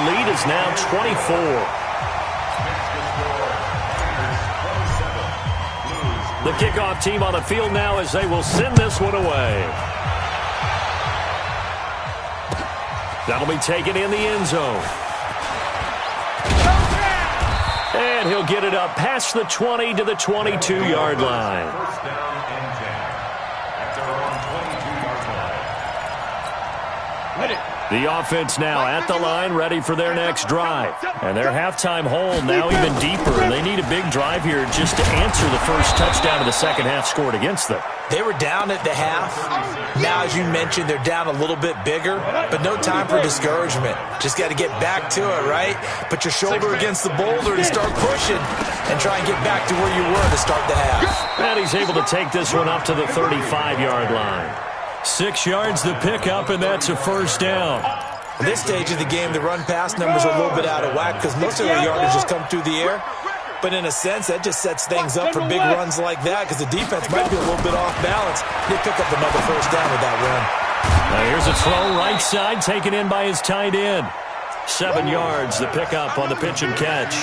lead is now 24. The kickoff team on the field now as they will send this one away. That'll be taken in the end zone. And he'll get it up past the 20 to the 22-yard line. First down and 10. At their own 22-yard line. The offense now at the line, ready for their next drive. And their halftime hole now even deeper. They need a big drive here just to answer the first touchdown of the second half scored against them. They were down at the half. Now, as you mentioned, they're down a little bit bigger, but no time for discouragement. Just got to get back to it, right? Put your shoulder against the boulder and start pushing and try and get back to where you were to start the half. And he's able to take this one up to the 35-yard line. 6 yards the pickup, and that's a first down. At this stage of the game, the run-pass numbers are a little bit out of whack because most of their yardage just come through the air. But in a sense, that just sets things up for big runs like that because the defense might be a little bit off balance. They pick up another first down with that run. Now here's a throw right side taken in by his tight end. 7 yards the pickup on the pitch and catch.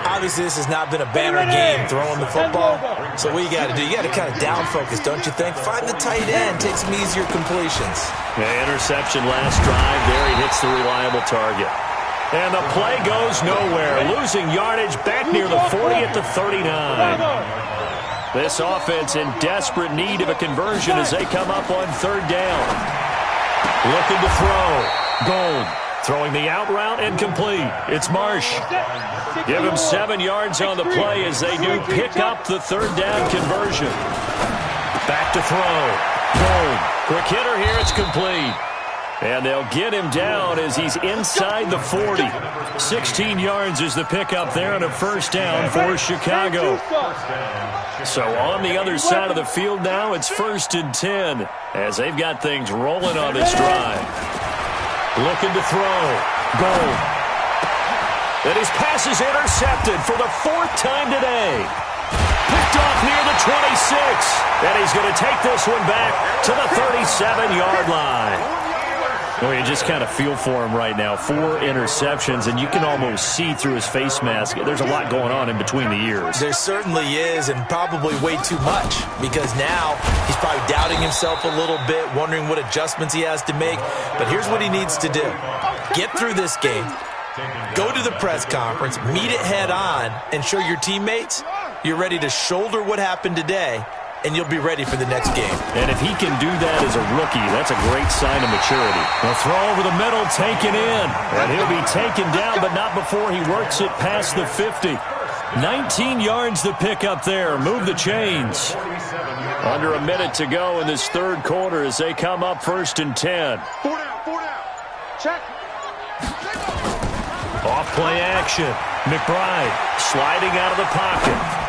Obviously, this has not been a banner game throwing the football. So what you got to do, you got to kind of down focus, don't you think? Find the tight end, take some easier completions. The interception last drive there. He hits the reliable target. And the play goes nowhere. Losing yardage back near the 40 at the 39. This offense in desperate need of a conversion as they come up on third down. Looking to throw. Gold. Throwing the out route and complete. It's Marsh. Give him 7 yards on the play as they do pick up the third down conversion. Back to throw. Gold. Quick hitter here. It's complete. And they'll get him down as he's inside the 40. 16 yards is the pickup there and a first down for Chicago. So on the other side of the field now, it's 1st and 10 as they've got things rolling on this drive. Looking to throw. Gold. And his pass is intercepted for the 4th time today. Picked off near the 26. And he's going to take this one back to the 37-yard line. Well, you just kind of feel for him right now. 4 interceptions, and you can almost see through his face mask. There's a lot going on in between the ears. There certainly is, and probably way too much, because now he's probably doubting himself a little bit, wondering what adjustments he has to make. But here's what he needs to do. Get through this game, go to the press conference, meet it head on, and show your teammates you're ready to shoulder what happened today, and you'll be ready for the next game. And if he can do that as a rookie, that's a great sign of maturity. A throw over the middle, taken in. And he'll be taken down, but not before he works it past the 50. 19 yards the pickup there. Move the chains. Under a minute to go in this third quarter as they come up 1st and 10. 4 down. Check. Off play action. McBride sliding out of the pocket.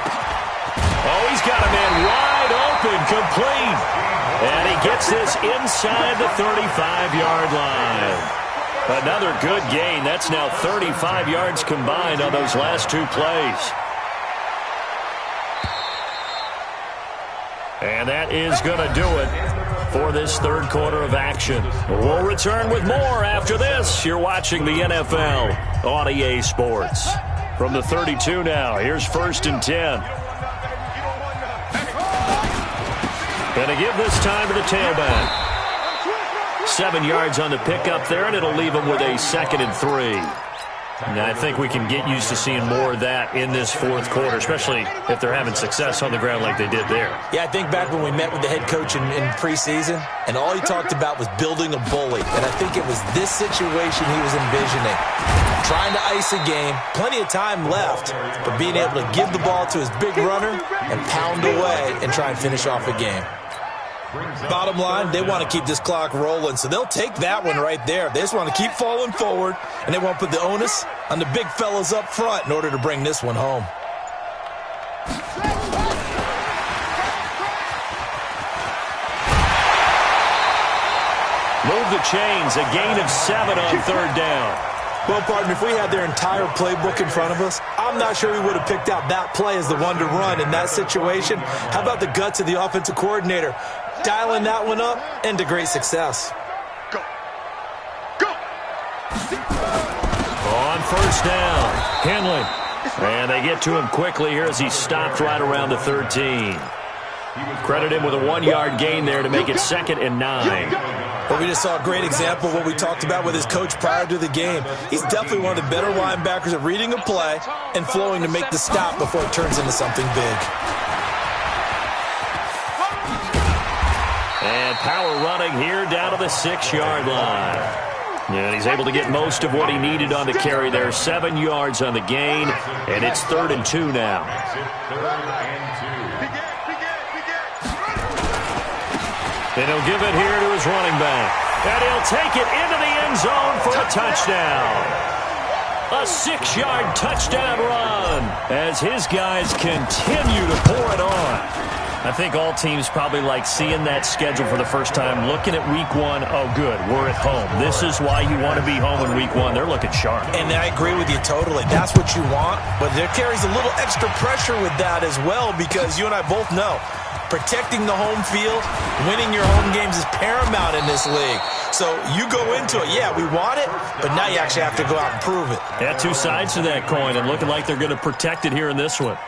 Oh, he's got a man wide open, complete. And he gets this inside the 35-yard line. Another good gain. That's now 35 yards combined on those last 2 plays. And that is going to do it for this third quarter of action. We'll return with more after this. You're watching the NFL on EA Sports. From the 32 now, here's 1st and 10. And to give this time to the tailback. 7 yards on the pickup there, and it'll leave him with a 2nd and 3. And I think we can get used to seeing more of that in this fourth quarter, especially if they're having success on the ground like they did there. Yeah, I think back when we met with the head coach in preseason, and all he talked about was building a bully. And I think it was this situation he was envisioning. Trying to ice a game, plenty of time left, but being able to give the ball to his big runner and pound away and try and finish off a game. Bottom line, they want to keep this clock rolling, so they'll take that one right there. They just want to keep falling forward, and they want to put the onus on the big fellas up front in order to bring this one home. Move the chains, a gain of 7 on third down. Well, partner, if we had their entire playbook in front of us, I'm not sure we would have picked out that play as the one to run in that situation. How about the guts of the offensive coordinator? Dialing that one up into great success. Go. Go. on first down. Henley. And they get to him quickly here as he stopped right around the 13. Credit him with a 1-yard gain there to make it 2nd and 9. Well, we just saw a great example of what we talked about with his coach prior to the game. He's definitely one of the better linebackers at reading a play and flowing to make the stop before it turns into something big. And power running here down to the 6-yard line. And he's able to get most of what he needed on the carry there. 7 yards on the gain, and it's 3rd and 2 now. And he'll give it here to his running back. And he'll take it into the end zone for a touchdown. A 6-yard touchdown run as his guys continue to pour it on. I think all teams probably like seeing that schedule for the first time, looking at week 1. Oh, good, we're at home. This is why you want to be home in week 1. They're looking sharp. And I agree with you totally. That's what you want, but there carries a little extra pressure with that as well because you and I both know protecting the home field, winning your home games is paramount in this league. So you go into it, yeah, we want it, but now you actually have to go out and prove it. Yeah, 2 sides to that coin, and looking like they're going to protect it here in this one.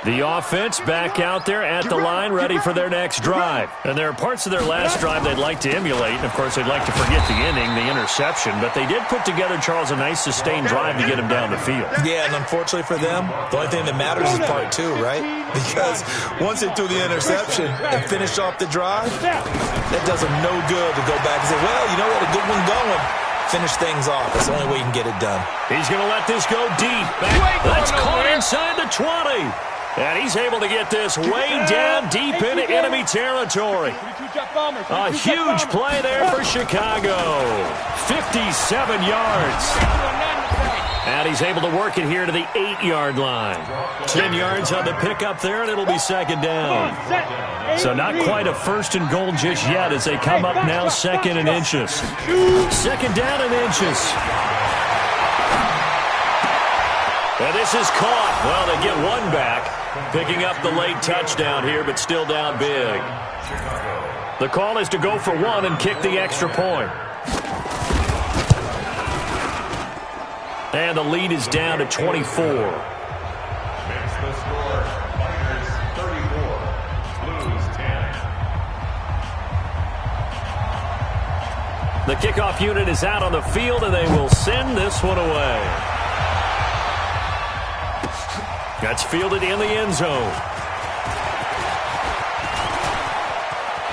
The offense back out there at the line, ready for their next drive. And there are parts of their last drive they'd like to emulate. And, of course, they'd like to forget the inning, the interception. But they did put together, Charles, a nice sustained drive to get him down the field. Yeah, and unfortunately for them, the only thing that matters is part 2, right? Because once they threw the interception and finished off the drive, that does them no good to go back and say, well, you know, we had a good one going. Finish things off. That's the only way you can get it done. He's going to let this go deep. That's caught inside the 20. And he's able to get this way down deep into enemy territory. A huge play there for Chicago. 57 yards. And he's able to work it here to the 8-yard line. 10 yards on the pickup there, and it'll be 2nd down. So not quite a 1st and goal just yet as they come up now 2nd and inches. 2nd down and inches. And this is caught. Well, they get one back, picking up the late touchdown here, but still down big. The call is to go for 1 and kick the extra point. And the lead is down to 24. Makes the score. Miners 34. Blues 10. The kickoff unit is out on the field, and they will send this one away. That's fielded in the end zone.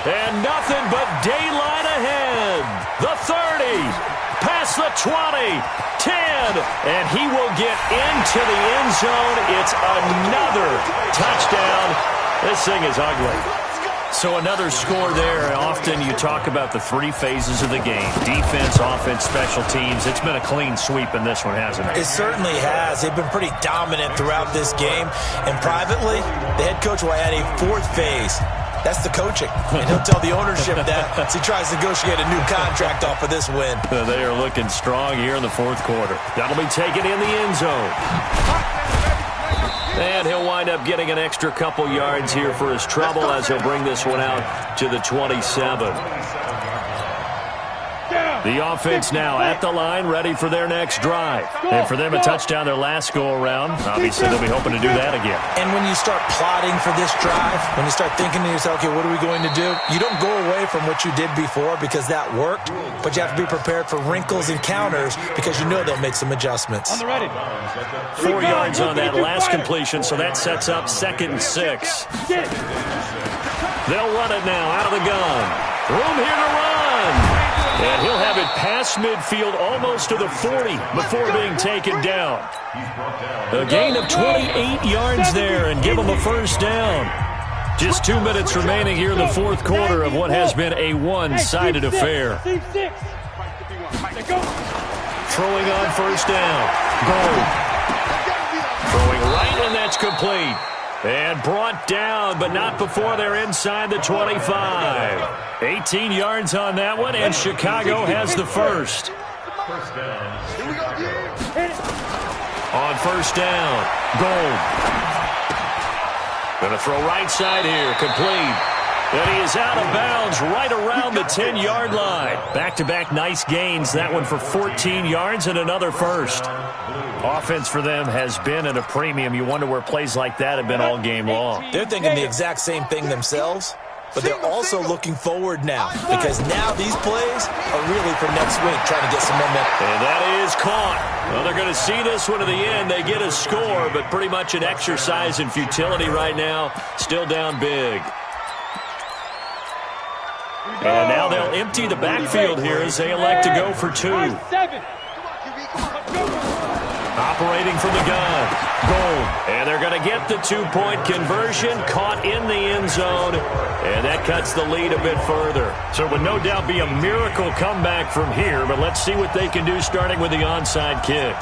And nothing but daylight ahead. The 30. Past the 20, 10, and he will get into the end zone. It's another touchdown. This thing is ugly. So another score there. Often you talk about the 3 phases of the game. Defense, offense, special teams. It's been a clean sweep in this one, hasn't it? It certainly has. They've been pretty dominant throughout this game. And privately, the head coach will add a 4th phase. That's the coaching. And he'll tell the ownership that as he tries to negotiate a new contract off of this win. They are looking strong here in the 4th quarter. That'll be taken in the end zone. And he'll wind up getting an extra couple yards here for his trouble as he'll bring this one out to the 27. The offense now at the line, ready for their next drive. And for them, a touchdown their last go-around. Obviously, they'll be hoping to do that again. And when you start plotting for this drive, when you start thinking to yourself, okay, what are we going to do? You don't go away from what you did before because that worked, but you have to be prepared for wrinkles and counters because you know they'll make some adjustments. 4 yards on that last completion, so that sets up 2nd and 6. They'll run it now out of the gun. Room here to run. And he'll have it past midfield almost to the 40 before being taken down. A gain of 28 yards there and give him a 1st down. Just 2 minutes remaining here in the 4th quarter of what has been a one-sided affair. Throwing on 1st down. Gold. Throwing right, and that's complete. And brought down, but not before they're inside the 25. 18 yards on that one, and Chicago has the first. On 1st down, Gold. Going to throw right side here, complete. And he is out of bounds right around the 10-yard line. Back-to-back nice gains. That one for 14 yards and another first. Offense for them has been at a premium. You wonder where plays like that have been all game long. They're thinking the exact same thing themselves, but they're also looking forward now because now these plays are really for next week, trying to get some momentum. And that is caught. Well, they're going to see this one to the end. They get a score, but pretty much an exercise in futility right now. Still down big. And now they'll empty the backfield here as they elect to go for 2. Operating from the gun. Goal. And they're going to get the 2-point conversion. Caught in the end zone. And that cuts the lead a bit further. So it would no doubt be a miracle comeback from here. But let's see what they can do starting with the onside kick.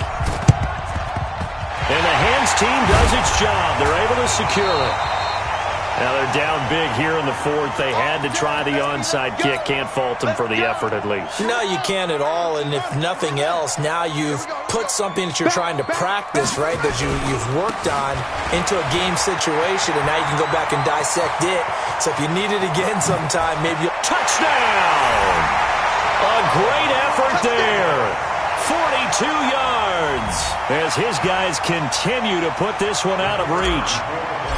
And the hands team does its job. They're able to secure it. Now they're down big here in the 4th. They had to try the onside kick. Can't fault them for the effort at least. No, you can't at all. And if nothing else, now you've put something that you're trying to practice, right, that you've worked on into a game situation, and now you can go back and dissect it. So if you need it again sometime, maybe you'll... Touchdown! A great effort there. 42 yards as his guys continue to put this one out of reach.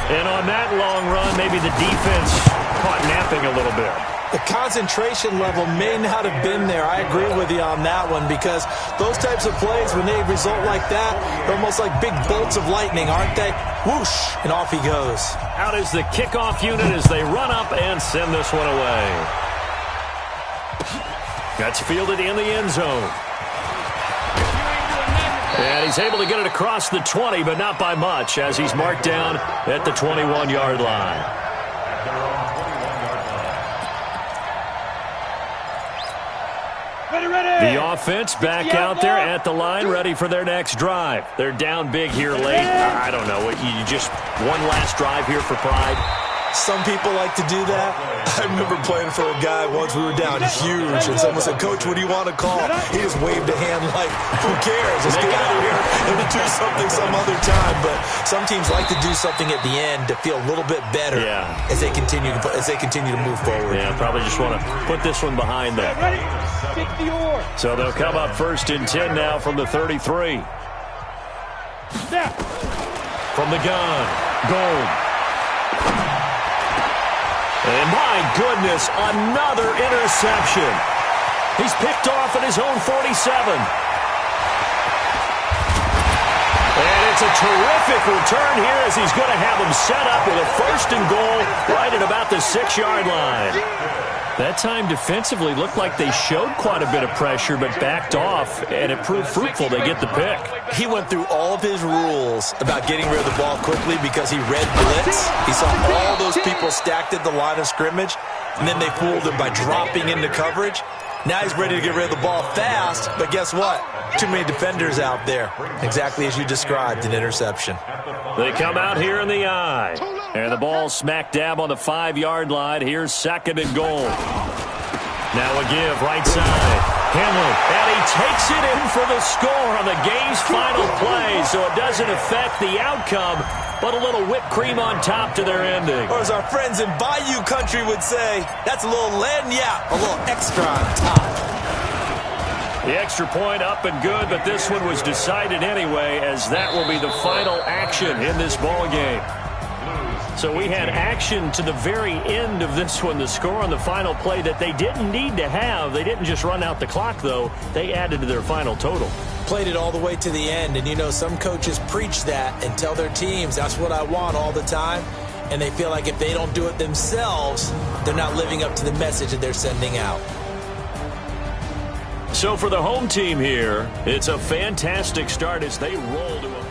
And on that long run, maybe the defense caught napping a little bit. The concentration level may not have been there. I agree with you on that one because those types of plays, when they result like that, they're almost like big bolts of lightning, aren't they? Whoosh, and off he goes. Out is the kickoff unit as they run up and send this one away. That's fielded in the end zone. And he's able to get it across the 20, but not by much, as he's marked down at the 21-yard line. The offense back out there at the line, ready for their next drive. They're down big here late. I don't know. You just one last drive here for pride. Some people like to do that. I remember playing for a guy once. We were down huge, and someone said, "Coach, what do you want to call?" He just waved a hand like, "Who cares? Let's get out of here and do something some other time." But some teams like to do something at the end to feel a little bit better as they continue to move forward. Yeah, probably just want to put this one behind them. So they'll come up 1st and 10 now from the 33. From the gun, Gold. And my goodness, another interception. He's picked off at his own 47. And it's a terrific return here as he's going to have him set up with a 1st and goal right at about the 6-yard line. That time defensively looked like they showed quite a bit of pressure but backed off, and it proved fruitful. They get the pick. He went through all of his rules about getting rid of the ball quickly because he read blitz. He saw all those people stacked at the line of scrimmage, and then they fooled him by dropping into coverage. Now he's ready to get rid of the ball fast, but guess what? Too many defenders out there. Exactly as you described, an interception. They come out here in the eye. And the ball smack dab on the 5-yard line. Here's 2nd and goal. Now a give, right side. Henley, and he takes it in for the score on the game's final play, so it doesn't affect the outcome, but a little whipped cream on top to their ending. Or as our friends in Bayou Country would say, that's a little lagniappe, a little extra on top. The extra point up and good, but this one was decided anyway, as that will be the final action in this ball game. So we had action to the very end of this one, the score on the final play that they didn't need to have. They didn't just run out the clock, though. They added to their final total. Played it all the way to the end, and you know some coaches preach that and tell their teams, that's what I want all the time, and they feel like if they don't do it themselves, they're not living up to the message that they're sending out. So for the home team here, it's a fantastic start as they roll to a